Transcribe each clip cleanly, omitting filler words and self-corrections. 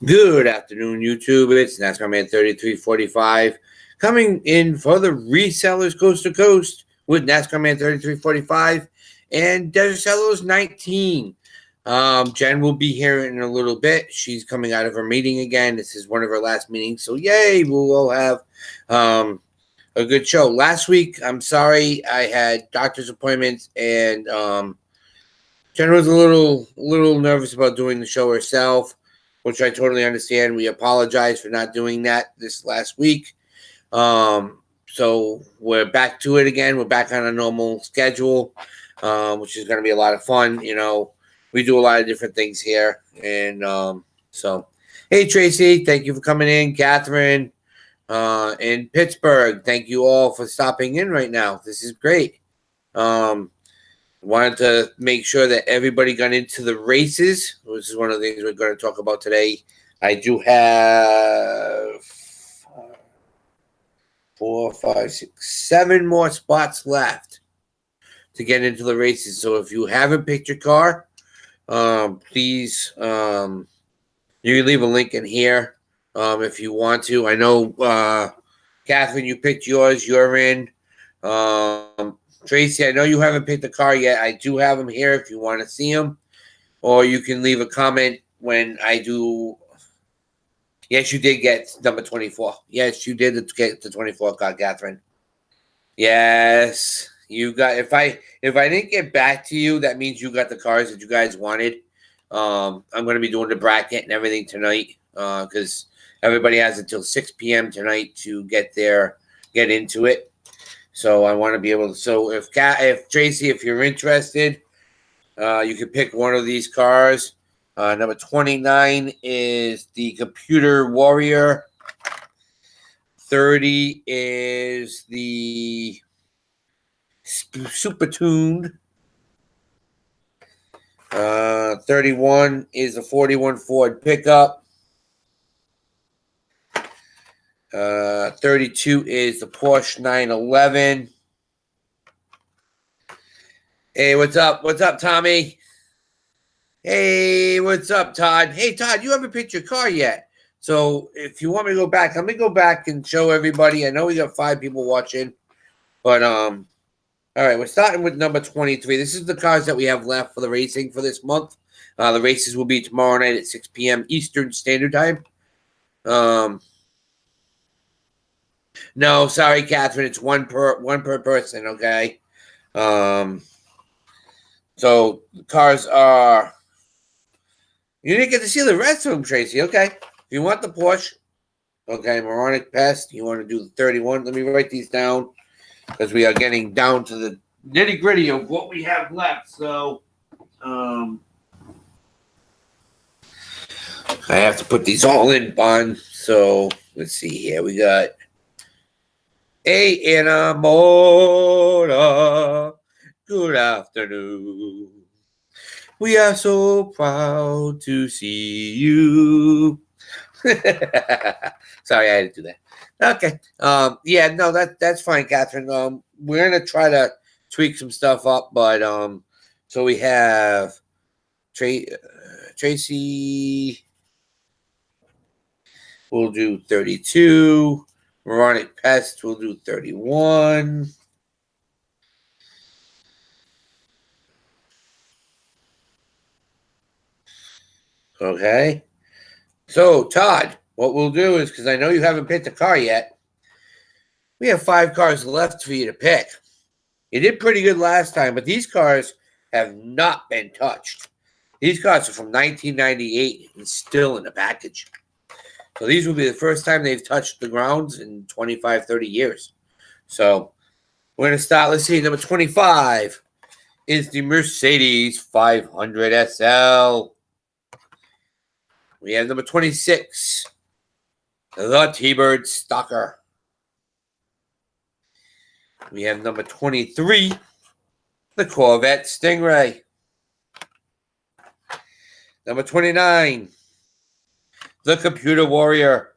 Good afternoon, YouTube. It's NASCARMAN3345 coming in for the resellers coast to coast with NASCARMAN3345 and DESERTSELLERS19. Jen will be here in a little bit. She's coming out of her meeting again. This is one of her last meetings, so yay! We'll all have a good show. Last week, I'm sorry, I had doctor's appointments, and Jen was a little nervous about doing the show herself, which I totally understand. We apologize for not doing that this last week. So we're back to it again. We're back on a normal schedule, which is going to be a lot of fun. You know, we do a lot of different things here. And so, hey, Tracy, thank you for coming in. Catherine in Pittsburgh, thank you all for stopping in right now. This is great. Wanted to make sure that everybody got into the races, which is one of the things we're going to talk about today. I do have 4, 5, 6, 7 more spots left to get into the races. So if you haven't picked your car, please, you can leave a link in here if you want to. I know, Catherine, you picked yours. You're in. Tracy, I know you haven't picked the car yet. I do have them here if you want to see them. Or you can leave a comment when I do. Yes, you did get number 24. Yes, you did get the 24 car, Catherine. Yes, you got. If I didn't get back to you, that means you got the cars that you guys wanted. I'm going to be doing the bracket and everything tonight because everybody has until 6 p.m. tonight to get into it. So I want to be able to. So if Tracy, if you're interested, you can pick one of these cars. Number 29 is the Computer Warrior. 30 is the Super Tuned. 31 is the 41 Ford pickup. 32 is the Porsche 911. Hey, what's up? What's up, Tommy? Hey, what's up, Todd? Hey, Todd, you haven't picked your car yet. So if you want me to go back, let me go back and show everybody. I know we got 5 people watching. But, all right, we're starting with number 23. This is the cars that we have left for the racing for this month. The races will be tomorrow night at 6 p.m. Eastern Standard Time. No, sorry, Catherine. It's one per person, okay? So the cars are. You didn't get to see the rest of them, Tracy. Okay. If you want the Porsche, okay, Moronic Pest, you want to do the 31. Let me write these down because we are getting down to the nitty gritty of what we have left. So, I have to put these all in on. So let's see here. We got A Enamora. Good afternoon. We are so proud to see you. Sorry, I had to do that. Okay. Yeah, no, that's fine, Catherine. We're gonna try to tweak some stuff up, but so we have Tracy. We'll do 32. Moronic Pest will do 31. Okay. So, Todd, what we'll do is, because I know you haven't picked a car yet, we have 5 cars left for you to pick. You did pretty good last time, but these cars have not been touched. These cars are from 1998 and still in the package. So these will be the first time they've touched the grounds in 25, 30 years. So we're going to start. Let's see. Number 25 is the Mercedes 500 SL. We have number 26, the T-Bird Stalker. We have number 23, the Corvette Stingray. Number 29, the Computer Warrior.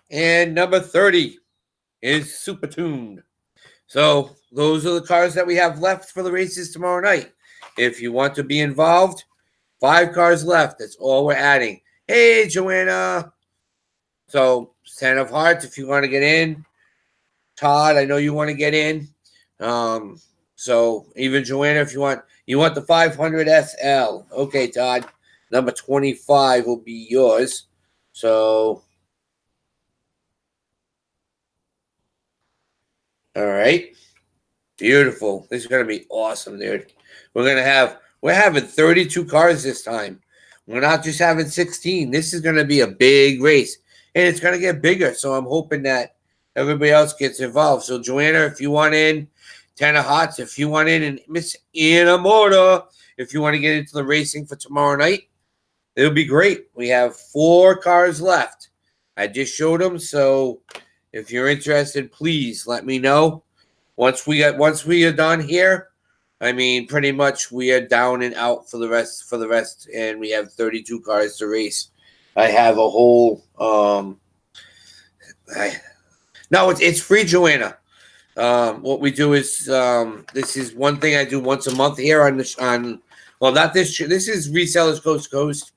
And number 30 is Super Tuned. So those are the cars that we have left for the races tomorrow night. If you want to be involved, 5 cars left. That's all we're adding. Hey, Joanna. So 10 of hearts if you want to get in. Todd, I know you want to get in. So even Joanna, if you want the 500 SL. Okay, Todd. Number 25 will be yours. So, all right. Beautiful. This is going to be awesome, dude. We're having 32 cars this time. We're not just having 16. This is going to be a big race, and it's going to get bigger. So I'm hoping that everybody else gets involved. So Joanna, if you want in, 10 of hearts, if you want in, and Miss Inamorta, if you want to get into the racing for tomorrow night, it'll be great. We have 4 cars left. I just showed them. So if you're interested, please let me know. Once we are done here, I mean, pretty much we are down and out for the rest, and we have 32 cars to race. I have a whole no, it's free, Joanna. What we do is this is one thing I do once a month here well, not this. This is Resellers Coast to Coast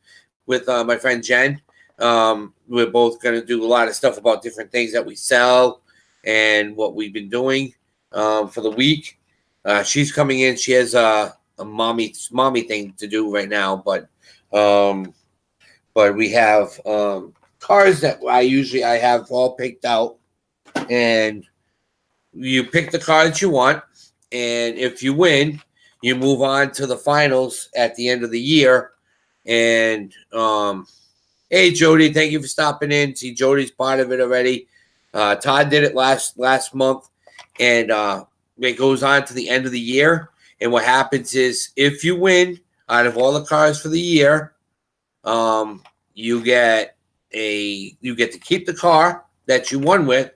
with my friend Jen. We're both going to do a lot of stuff about different things that we sell and what we've been doing for the week. She's coming in. She has a mommy thing to do right now, but we have cars that I have all picked out, and you pick the car that you want, and if you win, you move on to the finals at the end of the year. And hey, Jody, thank you for stopping in. See, Jody's part of it already. Todd did it last month, and it goes on to the end of the year. And what happens is, if you win out of all the cars for the year, you get to keep the car that you won with,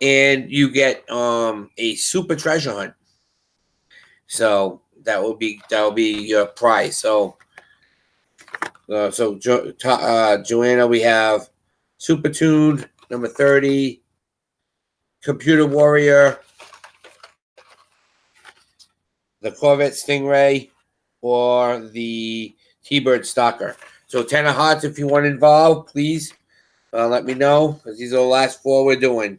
and you get a super treasure hunt. So that will be your prize. So Joanna, we have Super Tuned number 30, Computer Warrior, the Corvette Stingray, or the T-Bird Stalker. So 10 of hearts if you want involved, please let me know, because these are the last 4 we're doing.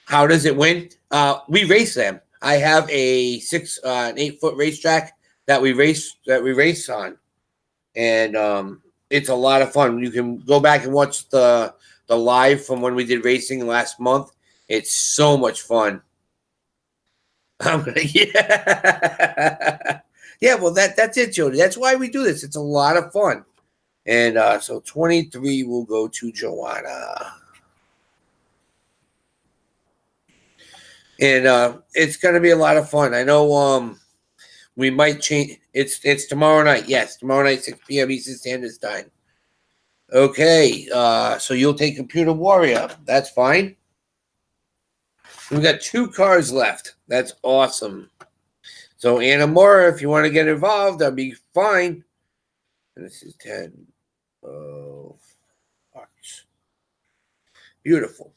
How does it win? We race them. I have an 8-foot racetrack that we race on, and it's a lot of fun. You can go back and watch the live from when we did racing last month. It's so much fun. Yeah. Well, that's it, Jody. That's why we do this. It's a lot of fun. And so 23 will go to Joanna. And it's going to be a lot of fun. I know we might change. It's tomorrow night. Yes, tomorrow night, 6 p.m. Eastern Standard Time. Okay, so you'll take Computer Warrior. That's fine. We've got 2 cars left. That's awesome. So Anna Moore, if you want to get involved, that'd be fine. And this is 10 of hearts. Beautiful.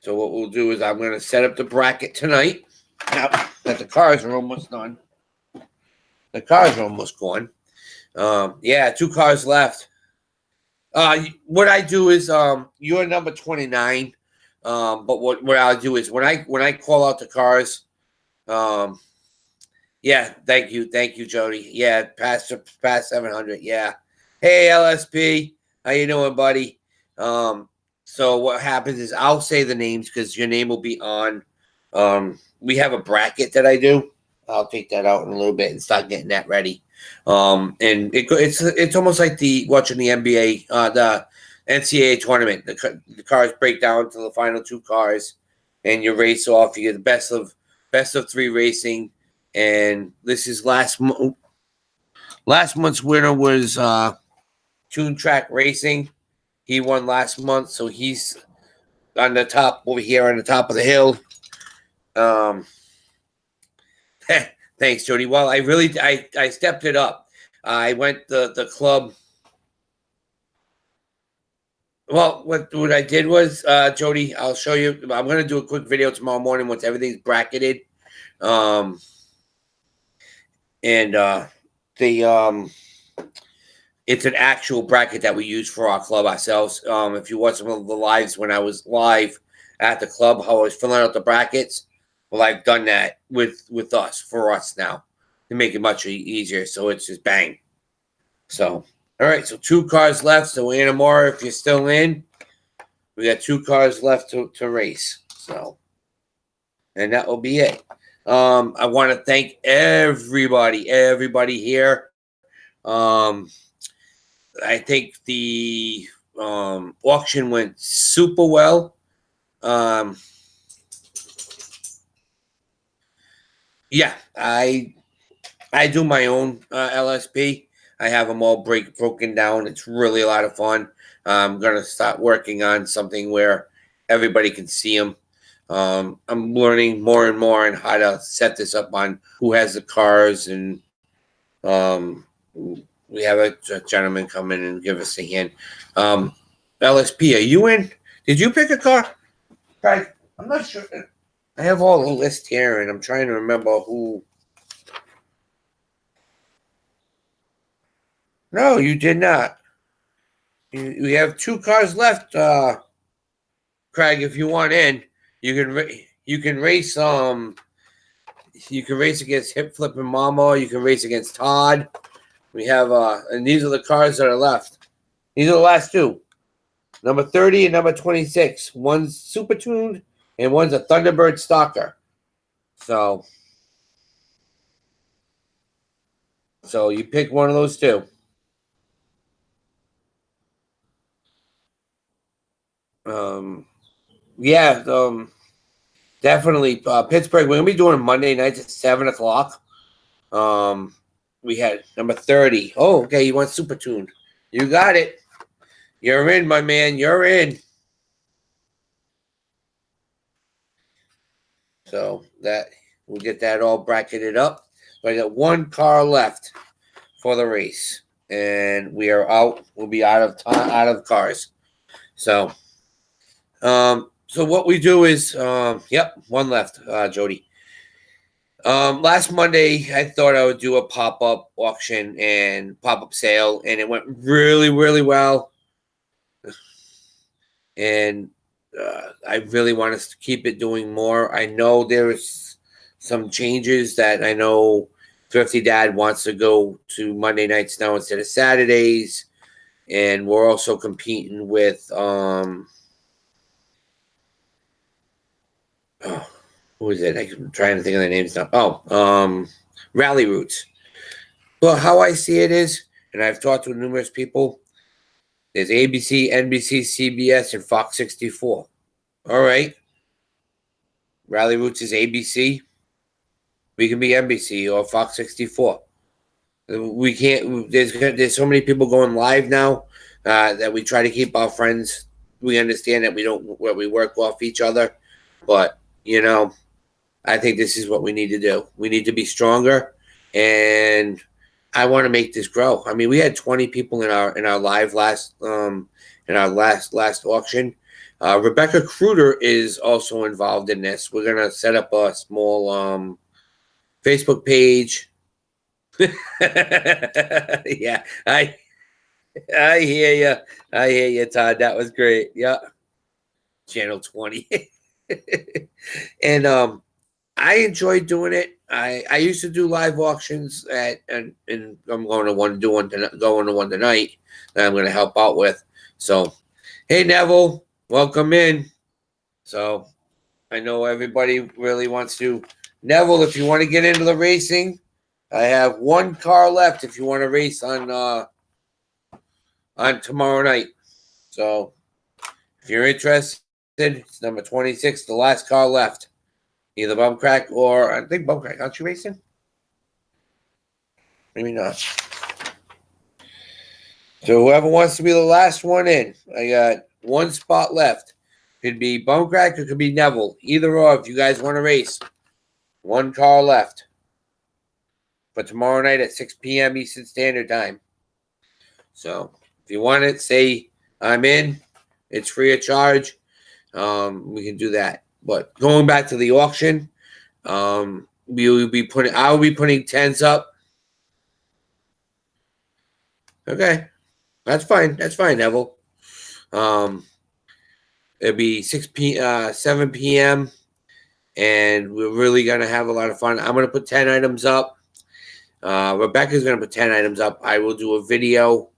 So what we'll do is I'm going to set up the bracket tonight. Now that the cars are almost done. The cars are almost gone. Yeah, 2 cars left. What I do is you're number 29. But what I'll do is when I call out the cars, yeah, thank you, Jody. Yeah, past 700. Yeah. Hey, LSP, how you doing, buddy? So what happens is I'll say the names because your name will be on. We have a bracket that I do. I'll take that out in a little bit and start getting that ready. And it's almost like watching the NBA, the NCAA tournament. The cars break down to the final 2 cars, and you race off. You get the best of 3 racing. And this is last month's winner was Tune Track Racing. He won last month, so he's on the top over here on the top of the hill. Thanks, Jody. Well, I stepped it up. I went the club. Well, what I did was, Jody, I'll show you. I'm going to do a quick video tomorrow morning once everything's bracketed. and it's an actual bracket that we use for our club ourselves. If you watch some of the lives when I was live at the club, how I was filling out the brackets, well, I've done that with us for us now to make it much easier. So it's just bang. So all right, so 2 cars left. So Anamora, if you're still in, we got 2 cars left to race. So, and that will be it. I want to thank everybody here. I think the auction went super well. Yeah, I do my own LSP. I have them all broken down. It's really a lot of fun. I'm gonna start working on something where everybody can see them. I'm learning more and more on how to set this up on who has the cars, and we have a gentleman come in and give us a hand. LSP, are you in? Did you pick a car? Right. I'm not sure. I have all the list here, and I'm trying to remember who. No, you did not. We have 2 cars left, Craig. If you want in, you can race. You can race against Hip Flipping Mama. You can race against Todd. We have and these are the cars that are left. These are the last 2. Number 30 and number 26. One's super tuned and one's a Thunderbird Stalker. So you pick one of those 2. Yeah, definitely Pittsburgh. We're gonna be doing Monday nights at 7:00. We had number 30. Oh, okay, you want super tuned. You got it. You're in, my man. You're in. So that we'll get that all bracketed up. So I got 1 car left for the race, and we are out. We'll be out of cars. So, so what we do is, yep, 1 left, Jody. Last Monday, I thought I would do a pop-up auction and pop-up sale, and it went really, really well. And I really want us to keep it doing more. I know there's some changes that I know Thrifty Dad wants to go to Monday nights now instead of Saturdays. And we're also competing with who is it? I'm trying to think of the names now. Rally Roots. Well, how I see it is, and I've talked to numerous people, there's ABC, NBC, CBS, and Fox 64. All right. Rally Roots is ABC. We can be NBC or Fox 64. We can't. There's so many people going live now that we try to keep our friends. We understand that we work off each other, but I think this is what we need to do. We need to be stronger, and I want to make this grow. I mean, we had 20 people in our live last auction. Rebecca Kruder is also involved in this. We're gonna set up a small Facebook page. Yeah, I hear you. I hear you, Todd. That was great. Yeah, Channel 20. And I enjoyed doing it. I used to do live auctions and I'm going to one tonight that I'm going to help out with. So, hey Neville, welcome in. So, I know everybody really wants to. Neville, if you want to get into the racing, I have 1 car left. If you want to race on tomorrow night, so if you're interested, it's number 26, the last car left. Either Bumcrack or I think Bumcrack. Aren't you racing? Maybe not. So whoever wants to be the last one in, I got 1 spot left. Could be Bumcrack or could be Neville. Either or, if you guys want to race. 1 car left. For tomorrow night at 6 p.m. Eastern Standard Time. So if you want it, say I'm in. It's free of charge. We can do that. But going back to the auction, I will be putting tents up Okay. That's fine. That's fine, Neville. It'll be 7 p.m. and we're really gonna have a lot of fun. I'm gonna put 10 items up. Rebecca's gonna put 10 items up. I will do a video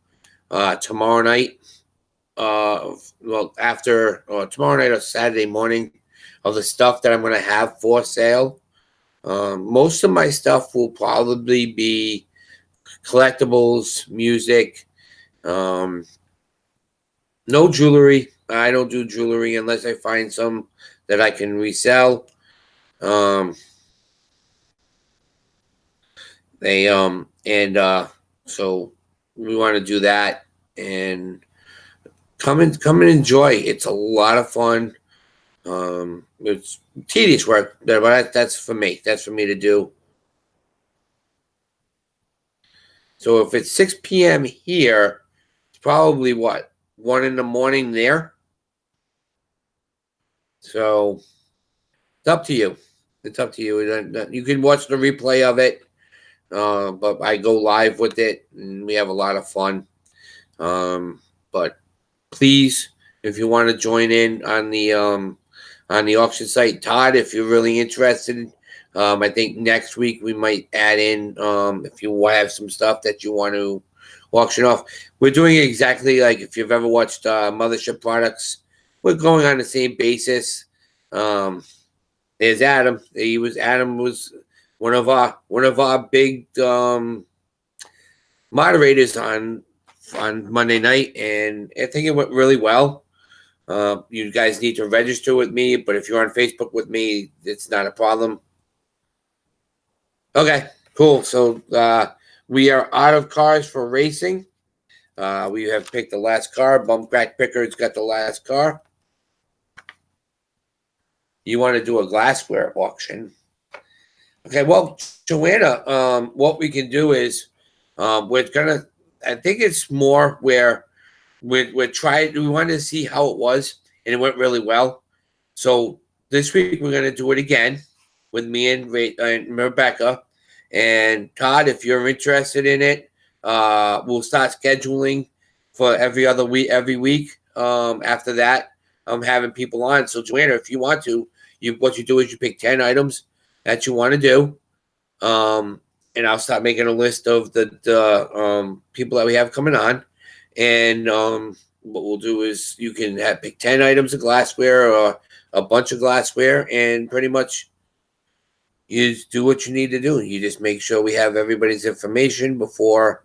tomorrow night. Well, after tomorrow night or Saturday morning, of the stuff that I'm gonna have for sale. Most of my stuff will probably be collectibles, music, no jewelry. I don't do jewelry unless I find some that I can resell. So we want to do that and come and enjoy. It's a lot of fun. It's tedious work, but that's for me. That's for me to do. So if it's 6 p.m. here, it's probably what, 1 in the morning there. So it's up to you. It's up to you. You can watch the replay of it, but I go live with it, and we have a lot of fun. But please, if you want to join in on the auction site, Todd, if you're really interested, I think next week we might add in if you have some stuff that you want to auction off. We're doing it exactly like if you've ever watched Mothership Products. We're going on the same basis. There's Adam. Adam was one of our big moderators on Monday night, and I think it went really well. You guys need to register with me, but if you're on Facebook with me, it's not a problem. Okay, cool. So we are out of cars for racing. We have picked the last car. Bump Crack Picker's got the last car. You want to do a glassware auction. Okay, well, Joanna, what we can do is we're gonna, I think it's more where we wanted to see how it was, and it went really well. So this week we're gonna do it again with me and Rebecca. And Todd, if you're interested in it, we'll start scheduling for every week. After that, I'm having people on. So Joanna, if you want to, what you do is you pick 10 items that you want to do. And I'll start making a list of the people that we have coming on. And what we'll do is you can pick 10 items of glassware or a bunch of glassware, and pretty much you just do what you need to do. You just make sure we have everybody's information before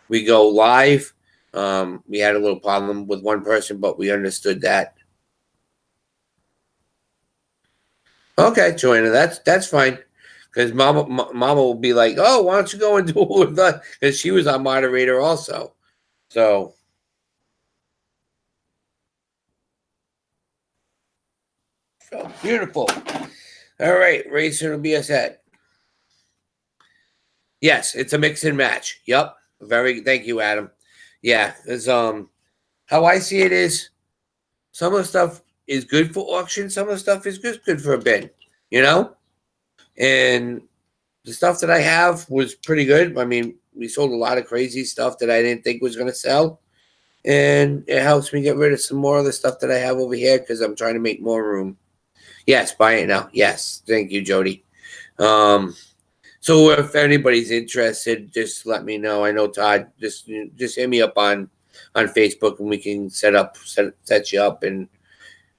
we go live. We had a little problem with one person, but we understood that. Okay, Joanna, that's fine. Because Mama will be like, "Oh, why don't you go and do it with us?" Because she was our moderator also. So beautiful. All right, racing will be a set. Yes, it's a mix and match. Yep. Thank you, Adam. Yeah, it's how I see it is some of the stuff is good for auction, some of the stuff is just good for a bin, you know? And the stuff that I have was pretty good. I mean, we sold a lot of crazy stuff that I didn't think was going to sell. And it helps me get rid of some more of the stuff that I have over here because I'm trying to make more room. Yes, buy it now. Yes. Thank you, Jody. So if anybody's interested, just let me know. I know Todd. Just hit me up on Facebook, and we can set you up, and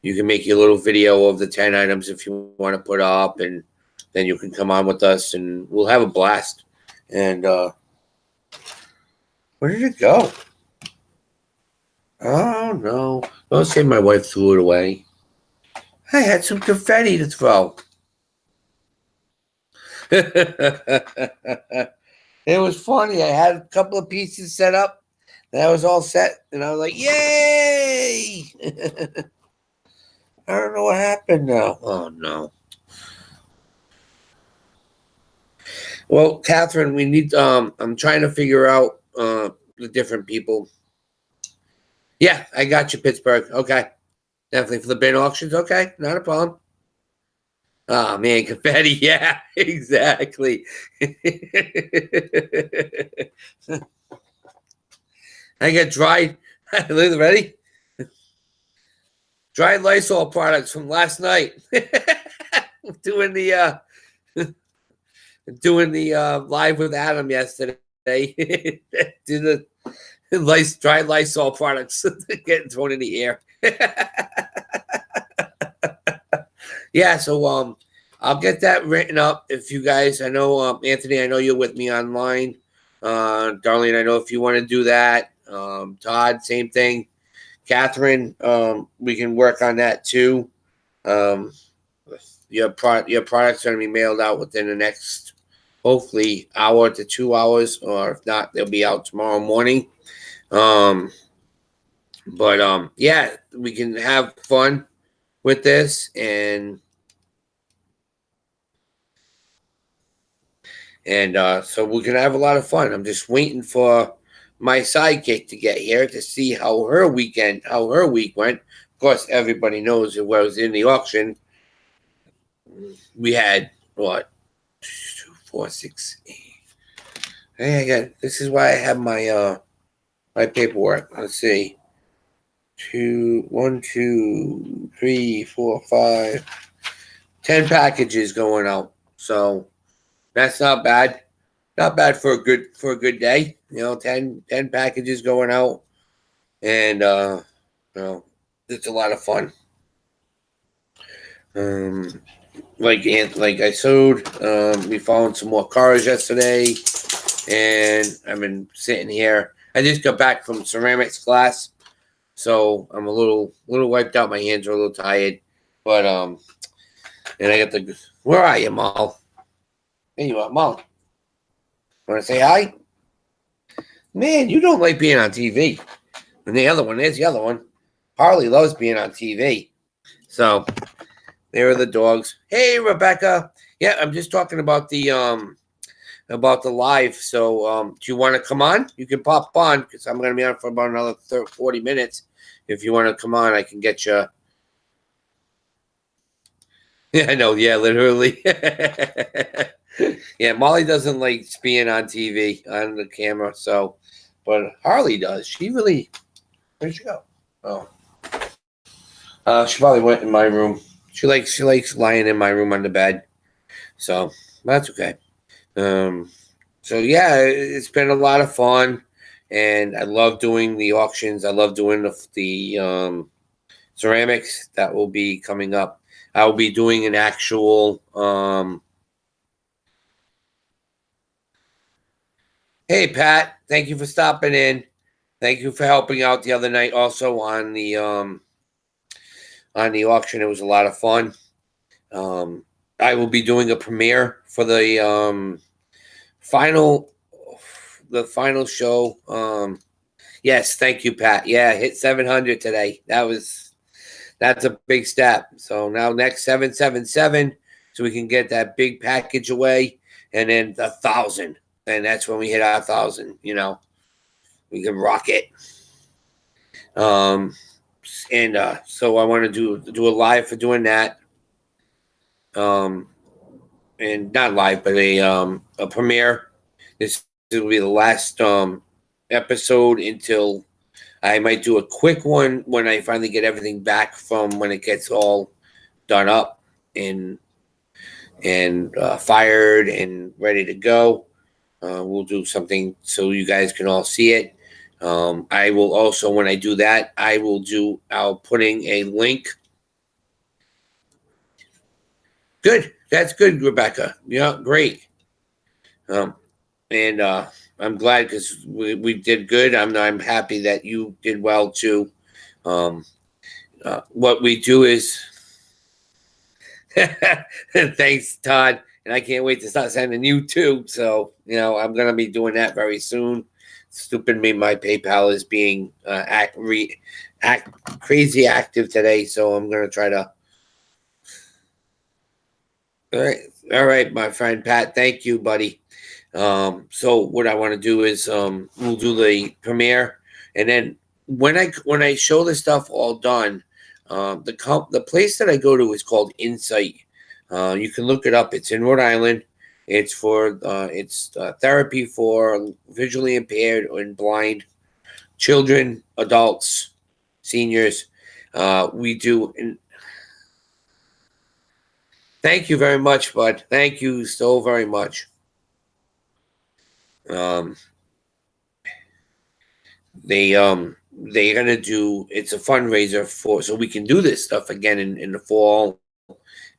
you can make your little video of the 10 items if you want to put up, and then you can come on with us, and we'll have a blast. And where did it go? Oh no! Don't say my wife threw it away. I had some confetti to throw. It was funny. I had a couple of pieces set up, and I was all set, and I was like, "Yay!" I don't know what happened now. Oh no. Well, Catherine, we need. I'm trying to figure out the different people. Yeah, I got you, Pittsburgh. Okay, definitely for the bin auctions. Okay, not a problem. Oh man, confetti. Yeah, exactly. I got dried. Ready? Dried Lysol products from last night. doing the live with Adam yesterday. Do the dried Lysol products getting thrown in the air. Yeah, so I'll get that written up if you guys. I know Anthony, I know you're with me online. Darlene, I know if you want to do that. Todd, same thing. Catherine, we can work on that too. Your product's going to be mailed out within the next, hopefully, hour to 2 hours, or if not, they'll be out tomorrow morning. Yeah, we can have fun with this, and so we're gonna have a lot of fun. I'm just waiting for my sidekick to get here to see how her week went. Of course, everybody knows it was in the auction. We had what, 2, 4, 6, 8. Hey, I got. This is why I have my my paperwork. Let's see. 1, 2, 3, 4, 5, 10 packages going out. So that's not bad. Not bad for a good day. 10 packages going out, and it's a lot of fun. Like I showed, we found some more cars yesterday, and I've been sitting here. I just got back from ceramics class, so I'm a little wiped out. My hands are a little tired, but and I got the. Where are you, Mal? There you are, Mal. Want to say hi? Man, you don't like being on TV. And there's the other one. Harley loves being on TV. So there are the dogs. Hey, Rebecca. Yeah, I'm just talking about the live. So do you want to come on? You can pop on because I'm going to be on for about another 40 minutes. If you want to come on, I can get you. Yeah, I know. Yeah, literally. Yeah, Molly doesn't like being on TV, on the camera. So, but Harley does. She really. Where'd she go? Oh, she probably went in my room. She likes lying in my room on the bed. So that's okay. So yeah, it's been a lot of fun, and I love doing the auctions. I love doing the ceramics that will be coming up. I will be doing an actual. Hey Pat, thank you for stopping in. Thank you for helping out the other night also on the auction. It was a lot of fun. I will be doing a premiere for the final show. Yes, thank you, Pat. Yeah, hit 700 today. That's a big step. So now next 777, so we can get that big package away, and then 1,000, and that's when we hit our 1,000. We can rock it. So I want to do a live for doing that. And not live, but a premiere. This will be the last episode until I might do a quick one when I finally get everything back from when it gets all done up and fired and ready to go. We'll do something so you guys can all see it. I will also, when I do that, I'll putting a link. Good. That's good, Rebecca. Yeah, great. And I'm glad because we did good. I'm happy that you did well too. What we do is, thanks, Todd. And I can't wait to start sending you too. So I'm gonna be doing that very soon. Stupid me, my PayPal is being crazy active today, so I'm gonna try to. All right, my friend Pat. Thank you, buddy. So what I want to do is we'll do the premiere, and then when I show the stuff all done, the place that I go to is called Insight. You can look it up. It's in Rhode Island. It's for therapy for visually impaired and blind children, adults, seniors. We do. Thank you very much, bud. Thank you so very much. They're gonna do. It's a fundraiser so we can do this stuff again in the fall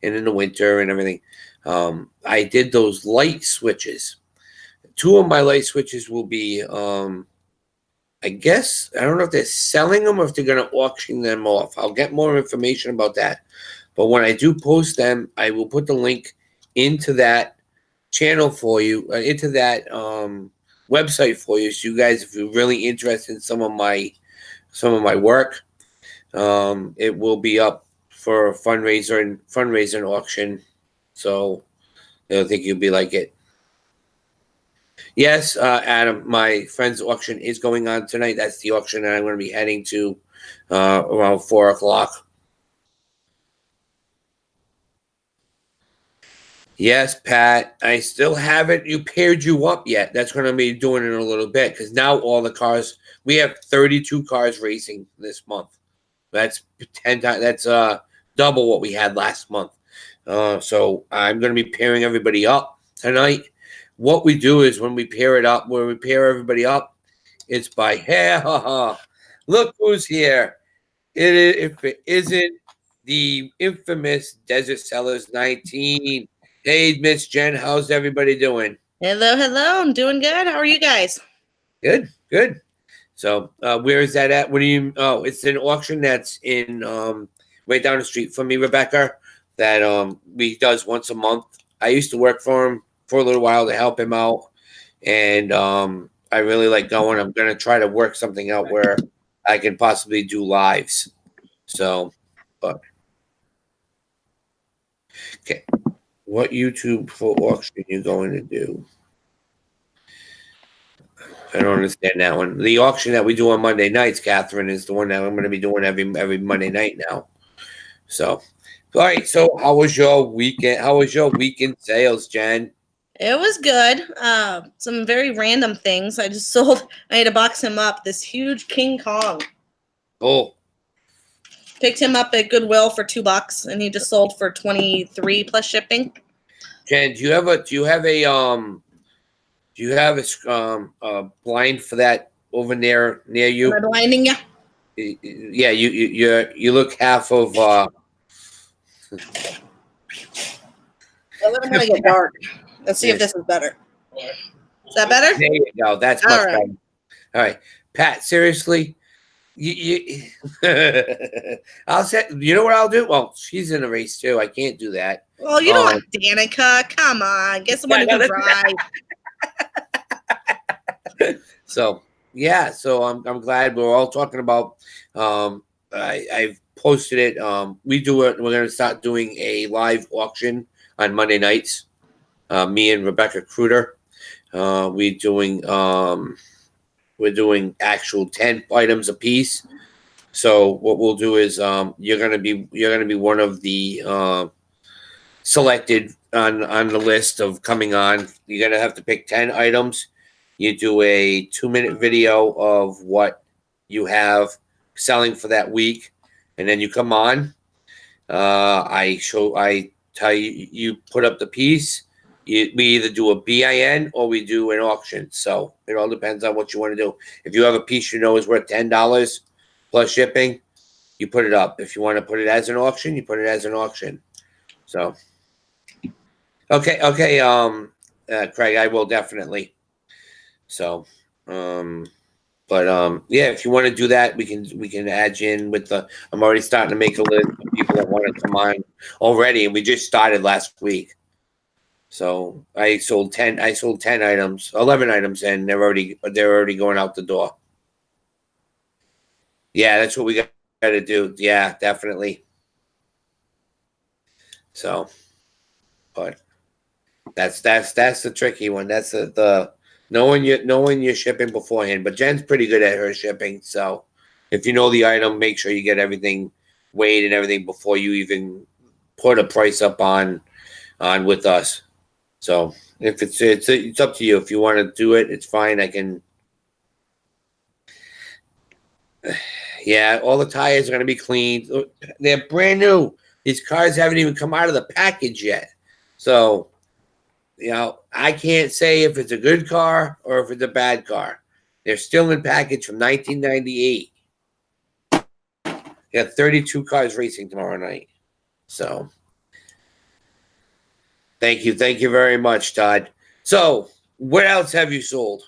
and in the winter and everything. I did those light switches. 2 of my light switches will be, I guess, I don't know if they're selling them or if they're going to auction them off. I'll get more information about that. But when I do post them, I will put the link into that channel for you, into that website for you. So you guys, if you're really interested in some of my work, it will be up for a fundraiser and auction. So I think you'll be like it. Yes, Adam, my friend's auction is going on tonight. That's the auction that I'm going to be heading to around 4 o'clock. Yes, Pat, I still haven't paired you up yet. That's going to be doing in a little bit because now all the cars, we have 32 cars racing this month. That's 10 times. That's double what we had last month. So I'm going to be pairing everybody up tonight. What we do is when we pair everybody up, it's by hair. Look who's here. If it isn't the infamous DESERTSELLERS19. Hey, Miss Jen, how's everybody doing? Hello, hello. I'm doing good. How are you guys? Good, good. So where is that at? What do you? Oh, it's an auction that's in right down the street from me, Rebecca. That he does once a month. I used to work for him for a little while to help him out, and I really like going. I'm gonna try to work something out where I can possibly do lives. So, but okay, what YouTube for auction are you going to do? I don't understand that one. The auction that we do on Monday nights, Catherine, is the one that I'm going to be doing every Monday night now. So, all right. So, how was your weekend? How was your weekend sales, Jen? It was good. Some very random things. I had to box him up. This huge King Kong. Oh. Picked him up at Goodwill for $2, and he just sold for $23 plus shipping. Jen, do you have a blind for that over there near you? Am I blinding you? Yeah, you look half of. Let him kind of get dark. Let's see if this is better. Is that better? There you go. That's much better. All right, Pat. Seriously, I'll say. You know what I'll do? Well, she's in a race too. I can't do that. Well, you don't want Danica. Come on, get someone who can drive. So yeah, so I'm glad we're all talking about. I've posted it. We're going to start doing a live auction on Monday nights. Me and Rebecca Kruder. We're doing actual 10 items a piece. So what we'll do is you're gonna be one of the selected on the list of coming on. You're gonna have to pick 10 items. You do a 2-minute video of what you have selling for that week, and then you come on. I tell you, you put up the piece. We either do a BIN or we do an auction. So it all depends on what you want to do. If you have a piece you know is worth $10 plus shipping, you put it up. If you want to put it as an auction, you put it as an auction. So, okay, Craig, I will definitely. So, yeah, if you want to do that, we can add you in with the. I'm already starting to make a list of people that want to come on already, and we just started last week. So I sold 10 items, 11 items, and they're already going out the door. Yeah, that's what we got to do. Yeah, definitely. So, but that's the tricky one. That's the knowing your shipping beforehand. But Jen's pretty good at her shipping. So if you know the item, make sure you get everything weighed and everything before you even put a price up on with us. So if it's up to you. If you want to do it, it's fine. I can. Yeah, all the tires are going to be cleaned. They're brand new. These cars haven't even come out of the package yet. So, I can't say if it's a good car or if it's a bad car. They're still in package from 1998. Got 32 cars racing tomorrow night. So, thank you very much, Todd. So, what else have you sold?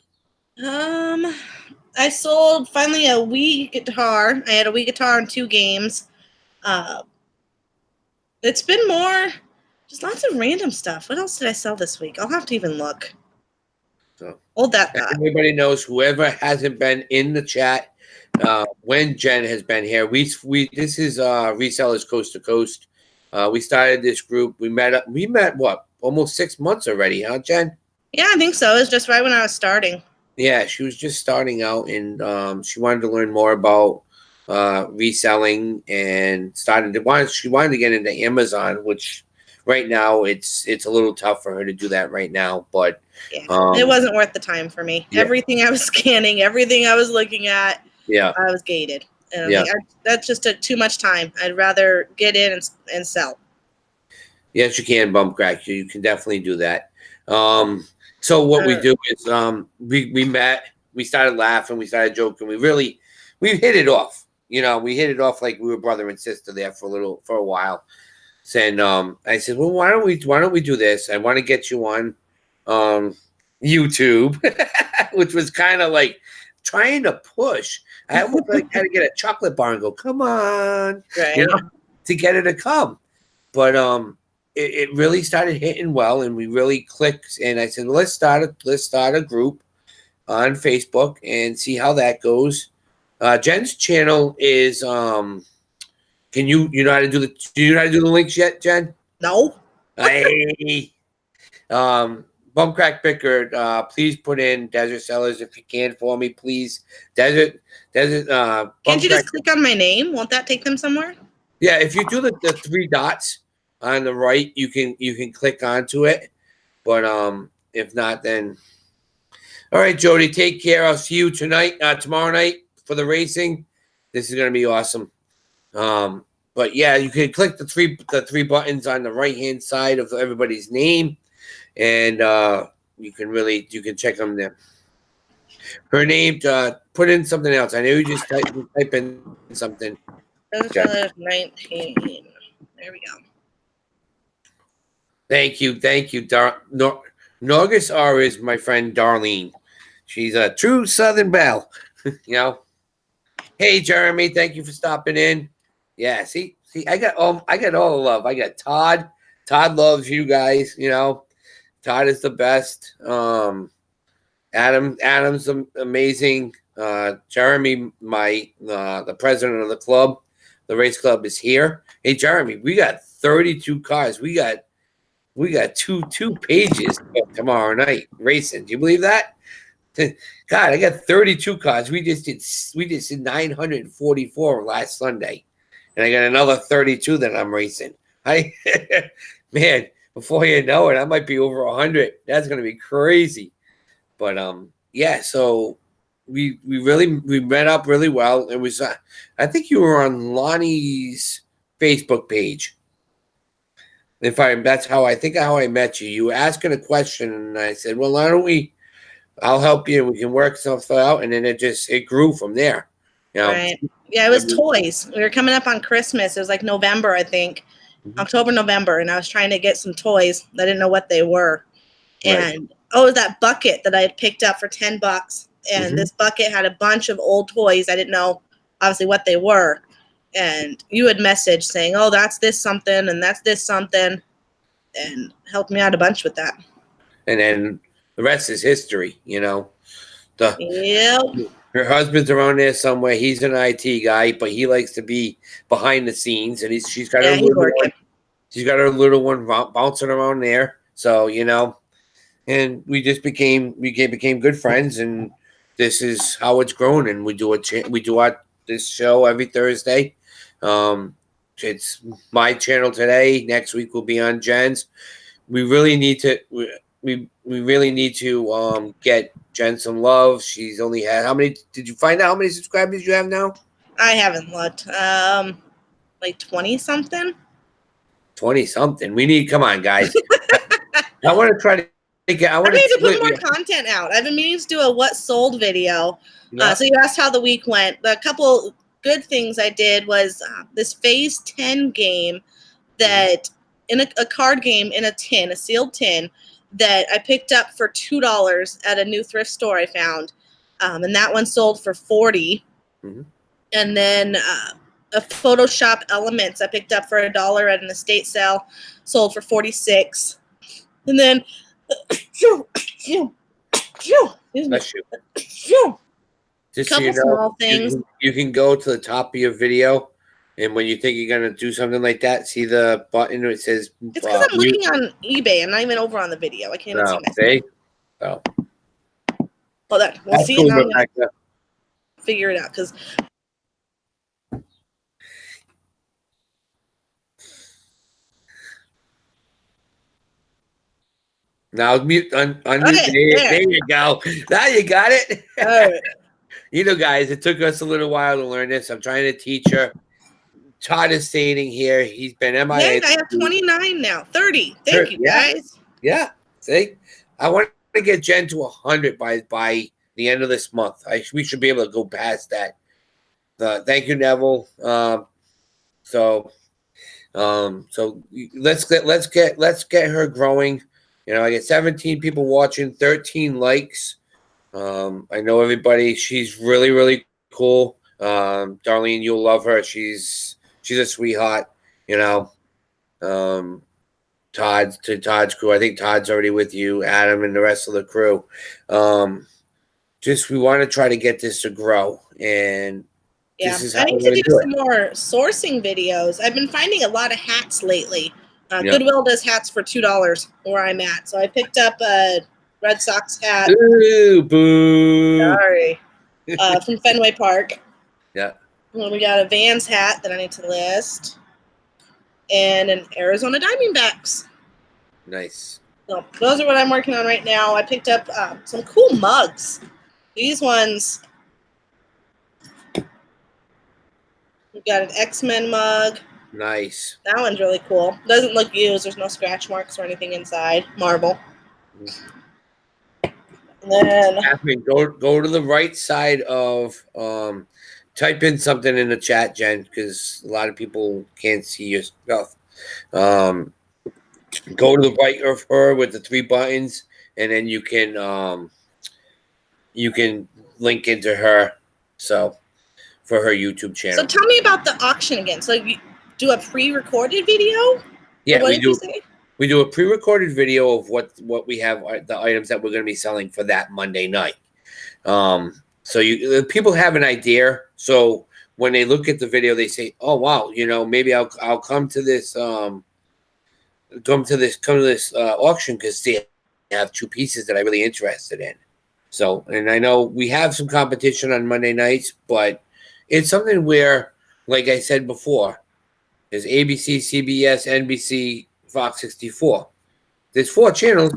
I sold finally a Wii guitar. I had a Wii guitar and 2 games. It's been more, just lots of random stuff. What else did I sell this week? I'll have to even look. So, Hold that thought. everybody knows, whoever hasn't been in the chat, when Jen has been here, this is Resellers Coast to Coast. We started this group. We met what, almost 6 months already, huh, Jen? Yeah, I think so. It was just right when I was starting. Yeah, she was just starting out, and she wanted to learn more about reselling, and she wanted to get into Amazon, which right now it's a little tough for her to do that right now. But yeah, it wasn't worth the time for me. Yeah. Everything I was scanning, everything I was looking at, yeah, I was gated. And Yeah. that just took too much time. I'd rather get in and sell. yes, you can, bump crack. You can definitely do that. So what we do is we met, we started laughing, we started joking. We hit it off. We hit it off like we were brother and sister there for a while. And I said, well, why don't we do this? I want to get you on YouTube, which was kind of like trying to push. I almost had to get a chocolate bar and go, come on, Right. to get her to come. But it really started hitting well, and we really clicked. And I said, well, let's start a group on Facebook and see how that goes. Jen's channel is can you know how to do the links yet, Jen? No. Hey, Bum Crack Pickard, please put in Desert Sellers if you can for me, please. Desert. Can't you just click on my name? Won't that take them somewhere? Yeah, if you do the 3 dots on the right, you can click onto it. But if not, then all right, Jody, take care. I'll see you tomorrow night for the racing. This is gonna be awesome. But yeah, you can click the three buttons on the right hand side of everybody's name, and you can check them there. Her name, put in something else. I know you just type in something. DESERTSELLERS19. There we go. Thank you. Norgus R is my friend Darlene. She's a true Southern belle. Hey Jeremy, thank you for stopping in. Yeah, see, I got all the love. I got Todd. Todd loves you guys. Todd is the best. Adam's amazing. Jeremy, the president of the club, the race club, is here. Hey Jeremy, we got 32 cars. We got 2 pages tomorrow night racing. Do you believe that? God, I got 32 cars. We just did 944 last Sunday, and I got another 32 that I'm racing. Man, before you know it, I might be over 100. That's gonna be crazy. But yeah. So we met up really well. It was I think you were on Lonnie's Facebook page. That's how I met you. You were asking a question, and I said, well, why don't we? I'll help you, and we can work stuff out. And then it grew from there. Right. Yeah, it was toys. We were coming up on Christmas. It was like November, I think. October, November, and I was trying to get some toys. I didn't know what they were. And it was that bucket that I had picked up for $10. And this bucket had a bunch of old toys. I didn't know obviously what they were. And you had messaged saying, oh, that's this something and that's this something, and helped me out a bunch with that. And then the rest is history, Yep. Her husband's around there somewhere. He's an IT guy, but he likes to be behind the scenes, and she's got her little one bouncing around there. So, and we just became good friends, and this is how it's grown. And we do this show every Thursday. It's my channel today. Next week will be on Jen's. We really need to get Jen some love. She's only had, how many? Did you find out how many subscribers you have now? I haven't looked. Like 20 something. 20 something. We need. Come on, guys. I want to try to. I need to put more content out. I've been meaning to do a what sold video. Yeah. So you asked how the week went. The couple good things I did was this phase 10 game that in a card game in a tin, a sealed tin, that I picked up for $2 at a new thrift store I found. And that one sold for $40. And then a Photoshop Elements I picked up for $1 at an estate sale, sold for $46. And then Bless you. Just couple so small things. You can go to the top of your video, and when you think you're gonna do something like that, see the button where it says. It's because I'm looking on eBay. I'm not even over on the video. I can't even see myself. See? Oh. Hold on. We'll see it now. Figure it out because. Now mute on Okay, there you go. Now you got it. All right. You know, guys, it took us a little while to learn this. I'm trying to teach her. Todd is stating here he's been MIA. Yeah, I have 29 now. 30. Thank you, guys. Yeah. See, I want to get Jen to 100 by the end of this month. We should be able to go past that. Thank you, Neville. So let's get her growing. You know, I get 17 people watching, 13 likes. I know everybody. She's really, really cool. Darlene, you'll love her. She's a sweetheart. You know, Todd's crew. I think Todd's already with you, Adam, and the rest of the crew. We want to try to get this to grow, and this is how I need to do some more sourcing videos. I've been finding a lot of hats lately. Goodwill does hats for $2 where I'm at, so I picked up a Red Sox hat. Ooh, boo! Sorry, from Fenway Park. Yeah. And we got a Vans hat that I need to list, and an Arizona Diamondbacks. Nice. So those are what I'm working on right now. I picked up some cool mugs. These ones. We've got an X-Men mug. Nice. That one's really cool. Doesn't look used. There's no scratch marks or anything inside. Marble. And then Catherine, go to the right side of type in something in the chat, Jen, because a lot of people can't see your stuff. Go to the right of her with the 3 buttons, and then you can link into her. So for her YouTube channel. So tell me about the auction again. So you do a pre-recorded video? Yeah, we do. We do a pre-recorded video of what we have, the items that we're going to be selling for that Monday night. So people have an idea. So when they look at the video, they say, "Oh wow, you know, maybe I'll come to this auction because they have 2 pieces that I'm really interested in." So, and I know we have some competition on Monday nights, but it's something where, like I said before, there's ABC, CBS, NBC, Fox 64. There's 4 channels.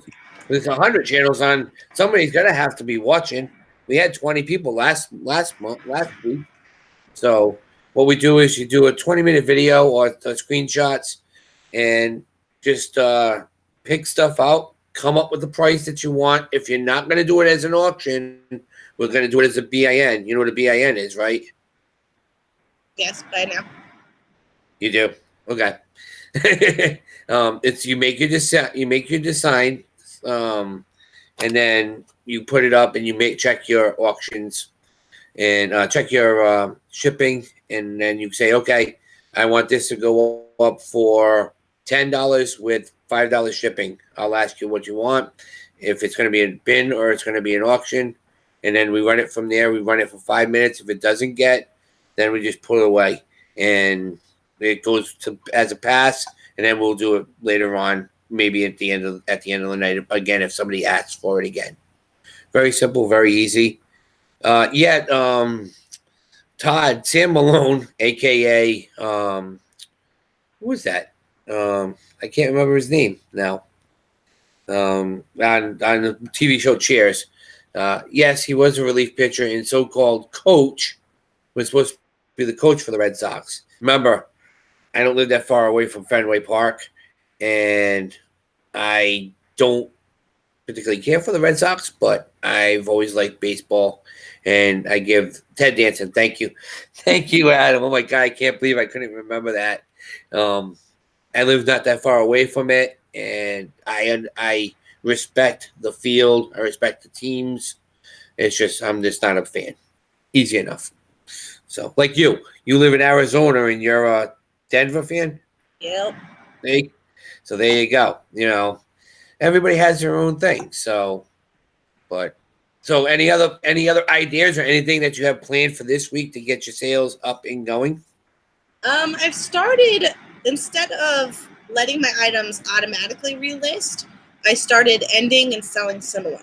There's 100 channels on. Somebody's gonna have to be watching. We had 20 people last week. So what we do is you do a 20-minute video or screenshots, and just pick stuff out. Come up with the price that you want. If you're not gonna do it as an auction, we're gonna do it as a BIN. You know what a BIN is, right? Yes, by now. You do? Okay. It's you make your design, and then you put it up, and you check your auctions and check your shipping, and then you say, okay, I want this to go up for $10 with $5 shipping. I'll ask you what you want, if it's going to be a bin or it's going to be an auction, and then we run it from there. We run it for 5 minutes. If it doesn't get, then we just put it away, and it goes to as a pass, and then we'll do it later on, maybe at the end of the night again if somebody asks for it again. Very simple, very easy. Todd, Sam Malone, aka who was that? I can't remember his name now. On the TV show Cheers. Yes, he was a relief pitcher and so-called coach. Was supposed to be the coach for the Red Sox. Remember, I don't live that far away from Fenway Park, and I don't particularly care for the Red Sox, but I've always liked baseball. And I give Ted Danson, thank you, Adam. Oh my God, I can't believe I couldn't remember that. I live not that far away from it, and I respect the field. I respect the teams. It's just I'm just not a fan. Easy enough. So, like you live in Arizona and you're a Denver fan. Yep. So there you go. You know, everybody has their own thing. So, so any other ideas or anything that you have planned for this week to get your sales up and going? I've started, instead of letting my items automatically relist, I started ending and selling similar.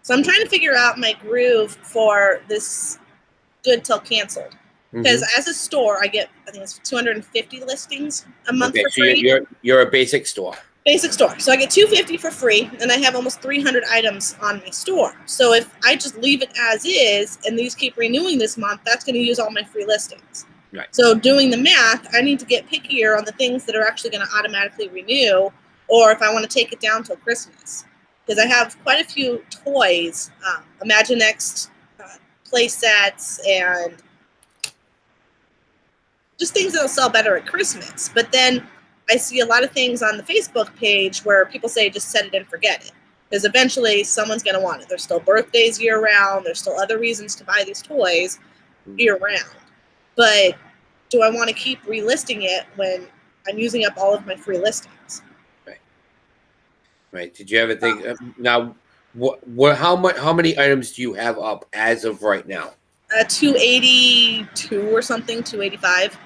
So I'm trying to figure out my groove for this good till canceled. Because as a store, I get, I think it's 250 listings a month for free. You're a basic store. Basic store. So I get 250 for free, and I have almost 300 items on my store. So if I just leave it as is, and these keep renewing this month, that's going to use all my free listings. Right. So doing the math, I need to get pickier on the things that are actually going to automatically renew, or if I want to take it down till Christmas. Because I have quite a few toys, Imaginext play sets, and just things that'll sell better at Christmas. But then I see a lot of things on the Facebook page where people say just set it and forget it. Because eventually someone's going to want it. There's still birthdays year-round. There's still other reasons to buy these toys year-round. But do I want to keep relisting it when I'm using up all of my free listings? Right. Did you ever think now? How many items do you have up as of right now? 282 or something, 285.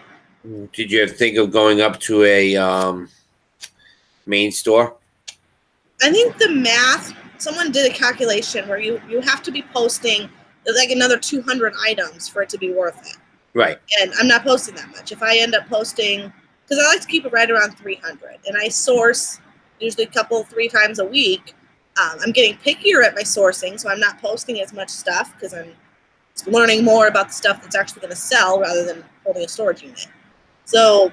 Did you ever think of going up to a main store? I think the math, someone did a calculation where you have to be posting like another 200 items for it to be worth it. Right. And I'm not posting that much. If I end up posting, because I like to keep it right around 300, and I source usually a couple, 3 times a week. I'm getting pickier at my sourcing, so I'm not posting as much stuff because I'm learning more about the stuff that's actually going to sell rather than holding a storage unit. So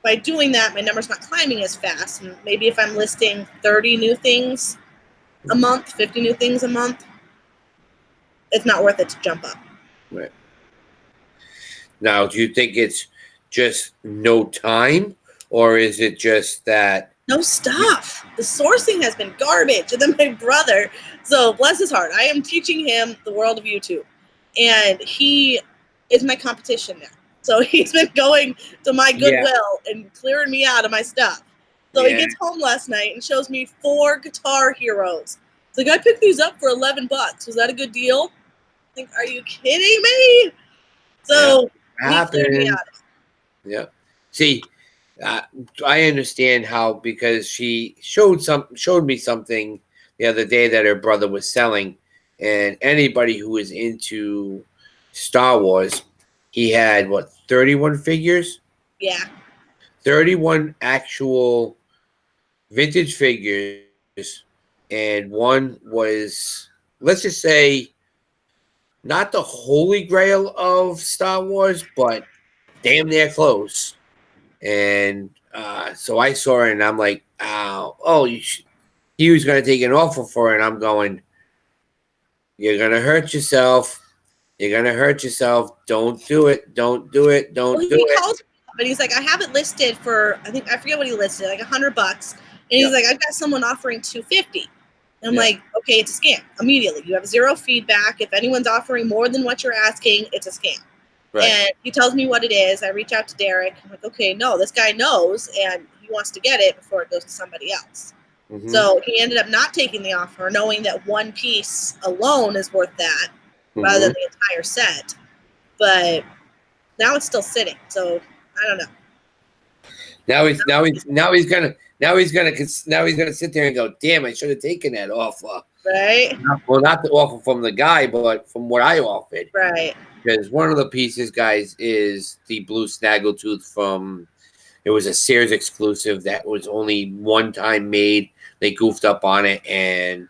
by doing that, my number's not climbing as fast. And maybe if I'm listing 30 new things a month, 50 new things a month, it's not worth it to jump up. Right. Now, do you think it's just no time, or is it just that? No stuff. The sourcing has been garbage. And then my brother, so bless his heart, I am teaching him the world of YouTube. And he is my competition now. So he's been going to my Goodwill and clearing me out of my stuff. So he gets home last night and shows me 4 Guitar Heroes. He's like, I picked these up for $11. Was that a good deal? I'm like, are you kidding me? So he cleared me out of it. Yeah. See, I understand how, because she showed me something the other day that her brother was selling, and anybody who is into Star Wars, he had 31 figures? Yeah. 31 actual vintage figures, and one was, let's just say, not the holy grail of Star Wars, but damn near close. And so I saw it, and I'm like, he was going to take an offer for it, and I'm going, you're going to hurt yourself. You're going to hurt yourself. Don't do it. Don't do it. Don't do it. Called, but he's like, I have it listed for, I forget what he listed, like $100. And he's like, I've got someone offering $250. And I'm like, okay, it's a scam. Immediately. You have 0 feedback. If anyone's offering more than what you're asking, it's a scam. Right. And he tells me what it is. I reach out to Derek. I'm like, okay, no, this guy knows, and he wants to get it before it goes to somebody else. Mm-hmm. So he ended up not taking the offer, knowing that one piece alone is worth that, rather than the entire set. But now it's still sitting. So I don't know. Now he's gonna sit there and go, damn, I should have taken that offer. Right. Well, not the offer from the guy, but from what I offered. Right. Because one of the pieces, guys, is the blue snaggletooth from, it was a Sears exclusive that was only one time made. They goofed up on it, and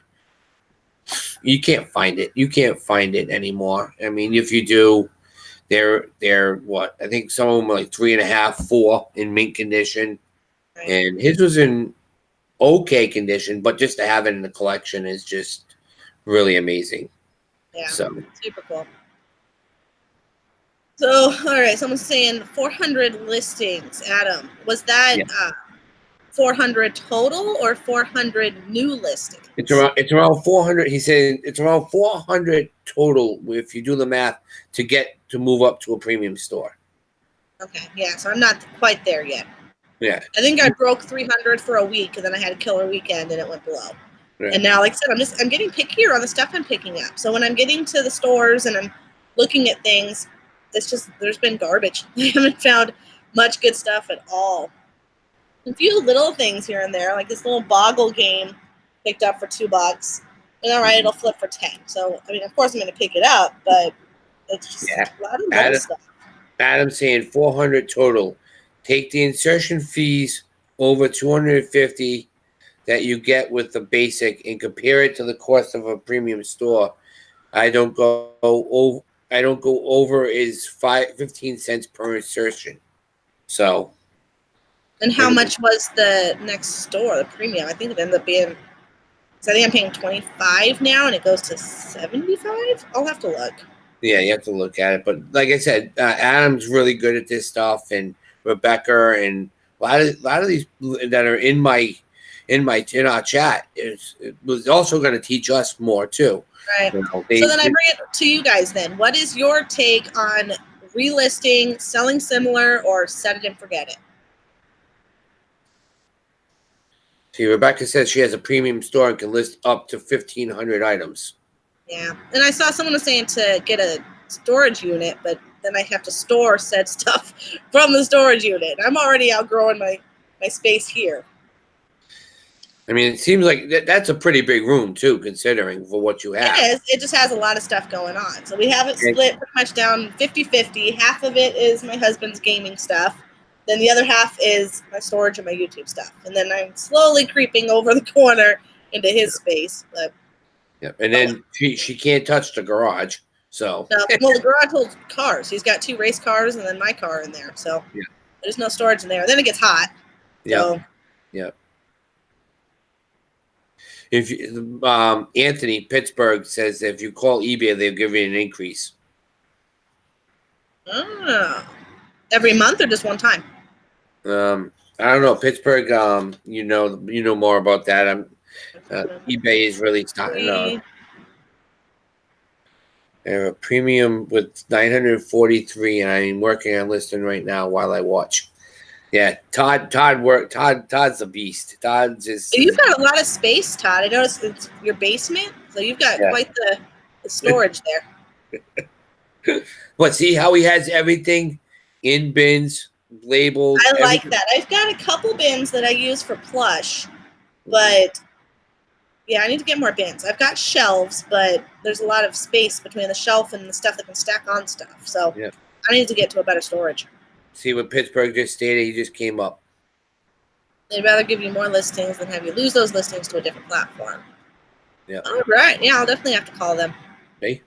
you can't find it. You can't find it anymore. I mean, if you do, They're what, I think some of them are like 3.5, 4 in mint condition, Right. and his was in okay condition, but just to have it in the collection is just really amazing. Yeah, So super cool. So, all right, someone's saying 400 listings. Adam, was that 400 total or 400 new listings? it's around 400. He said it's around 400 total if you do the math to move up to a premium store. Okay, yeah, so I'm not quite there yet. Yeah, I think I broke 300 for a week, and then I had a killer weekend, and it went below. yeah. And now, like I said, I'm getting pickier on the stuff I'm picking up. So when I'm getting to the stores and I'm looking at things, there's been garbage. I haven't found much good stuff at all. A few little things here and there, like this little boggle game picked up for $2. And all right, it'll flip for 10. So I mean, of course I'm going to pick it up, but it's just a lot of little stuff. Adam's saying 400 total. Take the insertion fees over 250 that you get with the basic and compare it to the cost of a premium store. I don't go over is 15 cents per insertion. So. And how much was the next store, the premium? I think it ended up being, because I think I'm paying $25 now, and it goes to $75. I'll have to look. Yeah, you have to look at it. But like I said, Adam's really good at this stuff, and Rebecca and a lot of these that are in our chat was also going to teach us more too. Right. So then I bring it to you guys. Then, what is your take on relisting, selling similar, or set it and forget it? See, Rebecca says she has a premium store and can list up to 1,500 items. Yeah, and I saw someone was saying to get a storage unit, but then I have to store said stuff from the storage unit. I'm already outgrowing my space here. I mean, it seems like that's a pretty big room too, considering for what you have. It is. It just has a lot of stuff going on. So we have it split pretty much down 50-50. Half of it is my husband's gaming stuff. Then the other half is my storage and my YouTube stuff. And then I'm slowly creeping over the corner into his space. But and then she can't touch the garage. So no, well, the garage holds cars. He's got 2 race cars and then my car in there. So there's no storage in there. Then it gets hot. So. Yeah. If you, Anthony Pittsburgh says if you call eBay, they'll give you an increase. Oh, every month or just one time? I don't know, Pittsburgh. You know more about that. eBay is really starting. They have a premium with 943, and I'm working on listing right now while I watch. Yeah, Todd's a beast. You've got a lot of space, Todd. I noticed it's your basement, so you've got quite the storage there. But see how he has everything in bins, labeled. I like that. I've got a couple bins that I use for plush, but yeah, I need to get more bins. I've got shelves, but there's a lot of space between the shelf and the stuff that can stack on stuff. So I need to get to a better storage. See what Pittsburgh just stated? He just came up. They'd rather give you more listings than have you lose those listings to a different platform. Yeah. All right. Yeah, I'll definitely have to call them. Okay.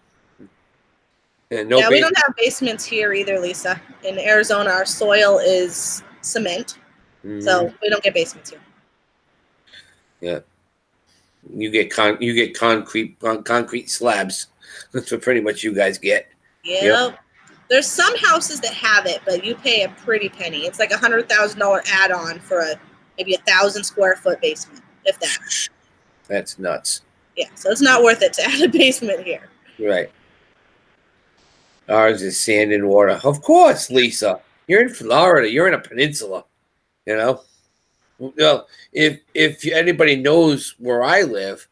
We don't have basements here either, Lisa. In Arizona, our soil is cement, so we don't get basements here. Yeah. You get concrete slabs. That's what pretty much you guys get. Yep. There's some houses that have it, but you pay a pretty penny. It's like $100,000 add-on for maybe 1,000 square foot basement, if that. That's nuts. Yeah, so it's not worth it to add a basement here. Right. Ours is sand and water. Of course, Lisa. You're in Florida. You're in a peninsula. You know. Well, if anybody knows where I live,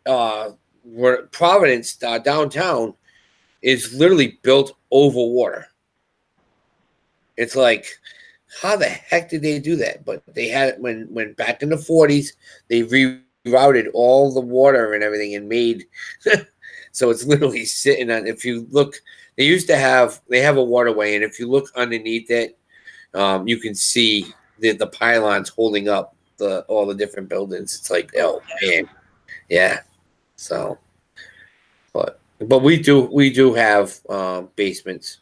where Providence downtown is literally built over water. It's like, how the heck did they do that? But they had it when back in the 40s, they rerouted all the water and everything and made so it's literally sitting on. If you look, they have a waterway, and if you look underneath it, you can see the pylons holding up all the different buildings. It's like, oh man, yeah. So, but we do have basements.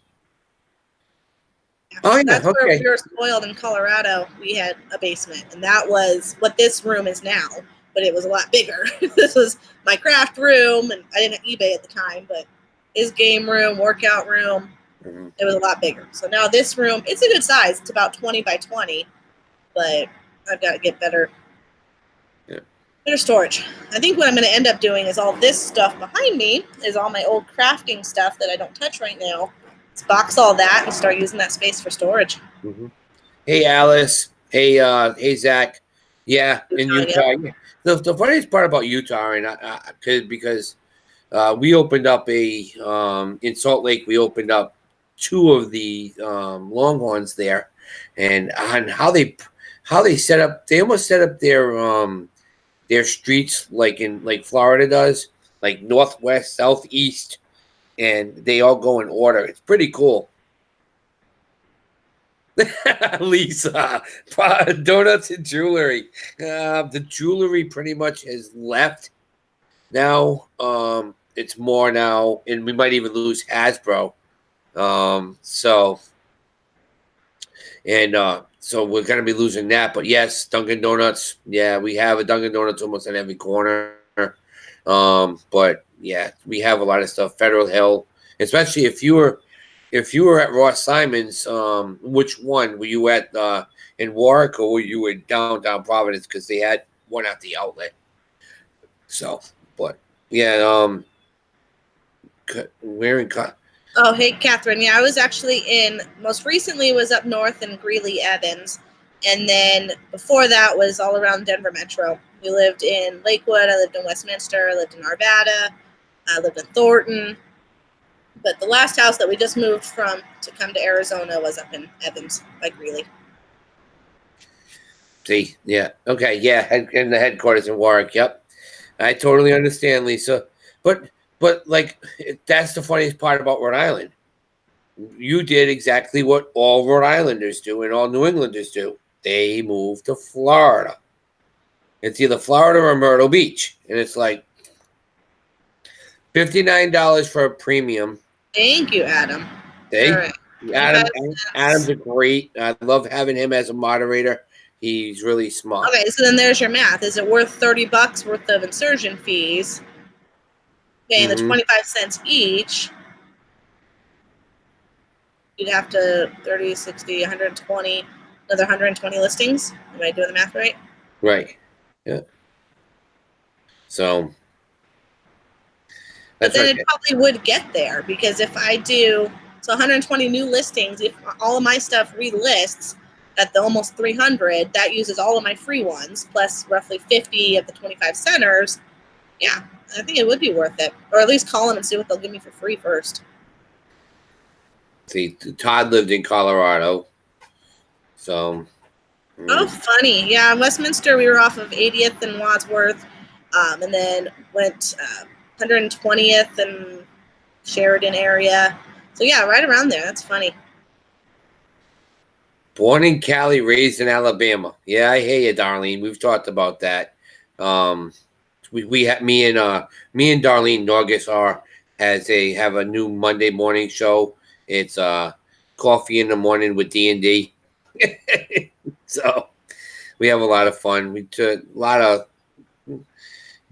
Oh, yeah. That's where Okay. we were spoiled in Colorado. We had a basement, and that was what this room is now, but it was a lot bigger. This was my craft room, and I didn't have eBay at the time, but his game room, workout room, it was a lot bigger. So now this room, it's a good size. It's about 20 by 20, but I've got to get better storage. I think what I'm going to end up doing is all this stuff behind me is all my old crafting stuff that I don't touch right now. Let's box all that and start using that space for storage. Hey, Alice. Hey, Zach. Yeah, in Utah. Yep. The funniest part about Utah, and because we opened up in Salt Lake, we opened up 2 of the Longhorns there, and on how they set up, they almost set up their streets like Florida does, like northwest, southeast, and they all go in order. It's pretty cool. Lisa, donuts and jewelry. The jewelry pretty much has left now. It's more now, and we might even lose Hasbro. So we're gonna be losing that. But yes, Dunkin' Donuts. Yeah, we have a Dunkin' Donuts almost in every corner. But yeah, we have a lot of stuff. Federal Hill, especially if you were at Ross Simon's, which one were you at? In Warwick, or were you in downtown Providence? Because they had one at the outlet. So, but yeah, we're in. Oh, hey, Catherine. Yeah, I was actually most recently was up north in Greeley, Evans. And then before that was all around Denver Metro. We lived in Lakewood. I lived in Westminster. I lived in Arvada. I lived in Thornton. But the last house that we just moved from to come to Arizona was up in Evans by Greeley. See, yeah, okay, yeah, in the headquarters in Warwick. Yep, I totally understand, Lisa. But like, that's the funniest part about Rhode Island. You did exactly what all Rhode Islanders do and all New Englanders do. They move to Florida. It's either Florida or Myrtle Beach, and it's like $59 for a premium. Thank you, Adam. Okay, all right. Adam's a great. I love having him as a moderator. He's really smart. Okay, so then there's your math. Is it worth $30 worth of insertion fees? Paying the 25 cents each. You'd have to 30, 60, 120, another 120 listings. Am I doing the math right? Right. Yeah. So. But then it probably would get there, because if I do 120 new listings, if all of my stuff relists at the almost 300, that uses all of my free ones plus roughly 50 of the 25 centers. Yeah, I think it would be worth it, or at least call them and see what they'll give me for free first. See, Todd lived in Colorado, so. Oh, funny. Yeah, in Westminster, we were off of 80th and Wadsworth, and then went 120th and Sheridan area. So yeah, right around there. That's funny. Born in Cali, raised in Alabama. Yeah, I hear you, Darlene. We've talked about that. We have me and Darlene Norgus have a new Monday morning show. It's Coffee in the Morning with D&D. So we have a lot of fun. We took a lot of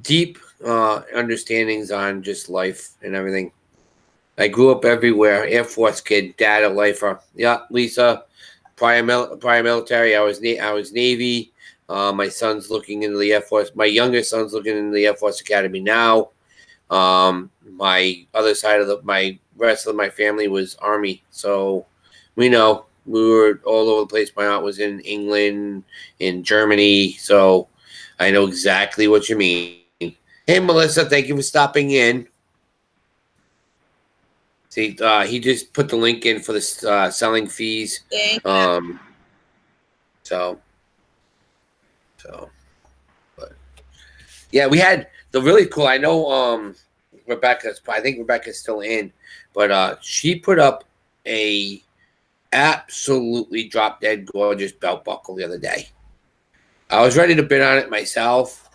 deep understandings on just life and everything. I grew up everywhere. Air Force kid, dad a lifer. Yeah, Lisa, prior military. I was Navy. My son's looking into the Air Force. My youngest son's looking into the Air Force Academy now. My other side of my rest of my family was Army. So we know we were all over the place. My aunt was in England, in Germany. So I know exactly what you mean. Hey, Melissa, thank you for stopping in. See, he just put the link in for the selling fees. So, but yeah, we had the really cool. I know I think Rebecca's still in, but she put up a absolutely drop dead gorgeous belt buckle the other day. I was ready to bid on it myself,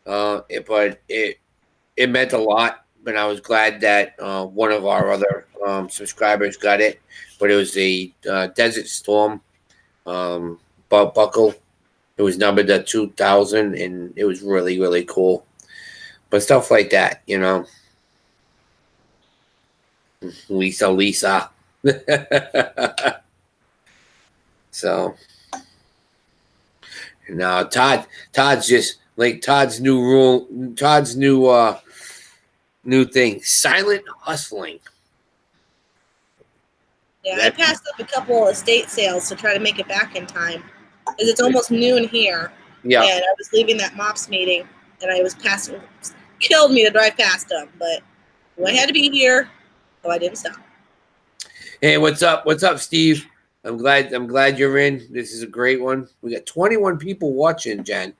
but it meant a lot. But I was glad that one of our other subscribers got it, but it was a Desert Storm belt buckle. It was numbered at 2000, and it was really, really cool. But stuff like that, you know. Lisa. So now Todd's just like Todd's new rule, Todd's new thing, silent hustling. Yeah, I passed up a couple of estate sales to try to make it back in time because it's almost noon here. Yeah. And I was leaving that MOPS meeting and I was passing, killed me to drive past them, but I had to be here, so I didn't stop. Hey, what's up? What's up, Steve? I'm glad you're in. This is a great one. We got 21 people watching, Jen.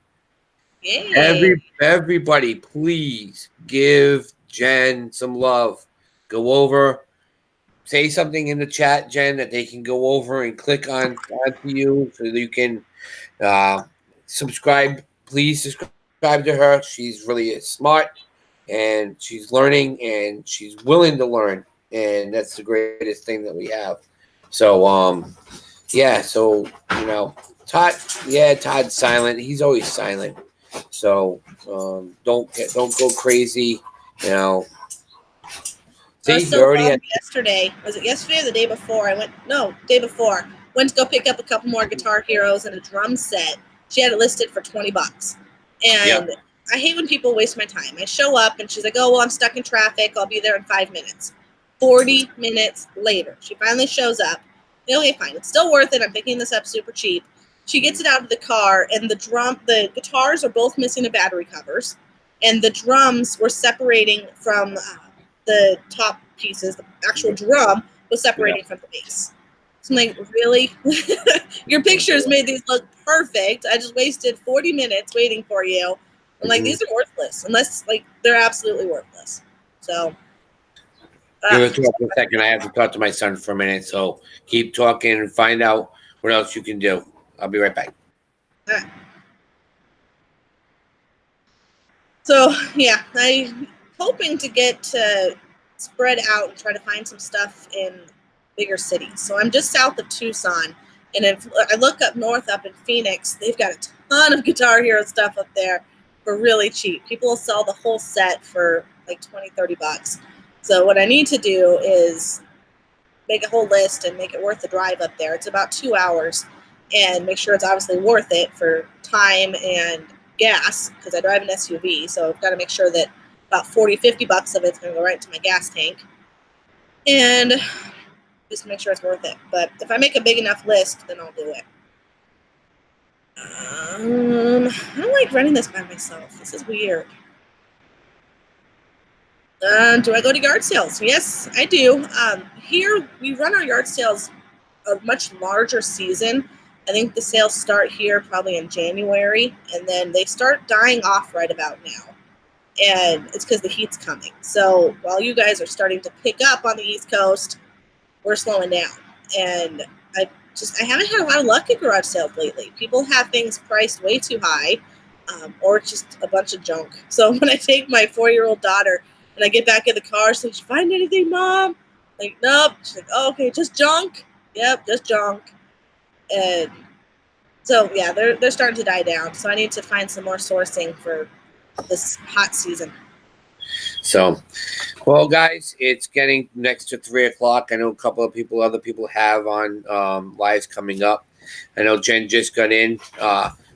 Yay. Everybody, please give Jen some love. Go over, say something in the chat, Jen, that they can go over and click on to you so that you can subscribe. Please subscribe to her. She's really smart and she's learning and she's willing to learn. And that's the greatest thing that we have. So, yeah, so, you know, Todd's silent. He's always silent. So, don't go crazy, you know. I was so bummed yesterday. Was it yesterday or the day before? Day before. Went to go pick up a couple more Guitar Heroes and a drum set. She had it listed for $20. And I hate when people waste my time. I show up and she's like, oh, well, I'm stuck in traffic. I'll be there in 5 minutes. 40 minutes later, she finally shows up. Okay, fine. It's still worth it. I'm picking this up super cheap. She gets it out of the car, and the guitars are both missing the battery covers, and the drums were separating from the top pieces. The actual drum was separating from the bass. So I'm like, really? Your pictures made these look perfect. I just wasted 40 minutes waiting for you. I'm like, these are worthless, unless like they're absolutely worthless. So. Give it to us a second. I have to talk to my son for a minute. So keep talking and find out what else you can do. I'll be right back. All right. So, yeah, I'm hoping to get to spread out and try to find some stuff in bigger cities. So I'm just south of Tucson. And if I look up north up in Phoenix, they've got a ton of Guitar Hero stuff up there for really cheap. People will sell the whole set for like $20-$30. So what I need to do is make a whole list and make it worth the drive up there. It's about 2 hours, and make sure it's obviously worth it for time and gas, because I drive an SUV. So I've got to make sure that about $40-$50 of it's going to go right into my gas tank, and just make sure it's worth it. But if I make a big enough list, then I'll do it. I don't like running this by myself. This is weird. Do I go to yard sales? Yes, I do. Here, we run our yard sales a much larger season. I think the sales start here probably in January, and then they start dying off right about now. And it's because the heat's coming. So while you guys are starting to pick up on the East Coast, we're slowing down. And I haven't had a lot of luck at garage sales lately. People have things priced way too high, or just a bunch of junk. So when I take my 4-year-old daughter and I get back in the car, so did you find anything, Mom? Like, nope. She's like, oh, okay, just junk. Yep, just junk. And so, yeah, they're starting to die down. So I need to find some more sourcing for this hot season. So, well, guys, it's getting next to 3 o'clock. I know a couple of other people have on lives coming up. I know Jen just got in.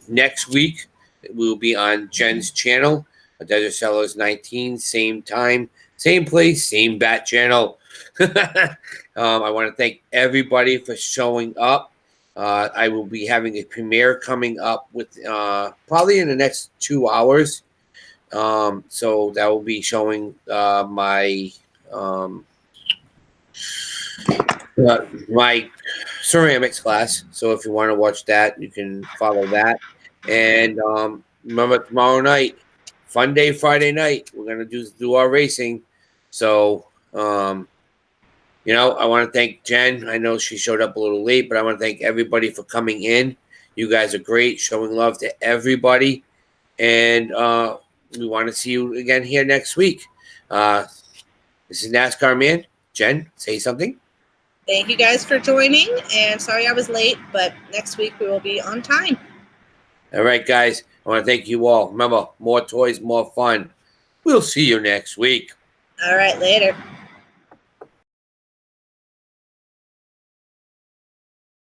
Next week, we'll be on Jen's channel, DESERTSELLERS19, same time, same place, same bat channel. I want to thank everybody for showing up. I will be having a premiere coming up with probably in the next 2 hours. So that will be showing my ceramics class. So if you want to watch that, you can follow that. And remember, tomorrow night, fun day, Friday night, we're gonna do our racing. So you know, I want to thank Jen. I know she showed up a little late, but I want to thank everybody for coming in. You guys are great, showing love to everybody, and we want to see you again here next week. This is NASCAR Man Jen, say something. Thank you guys for joining, and sorry I was late, but next week we will be on time. All right, guys. I want to thank you all. Remember, more toys, more fun. We'll see you next week. All right, later.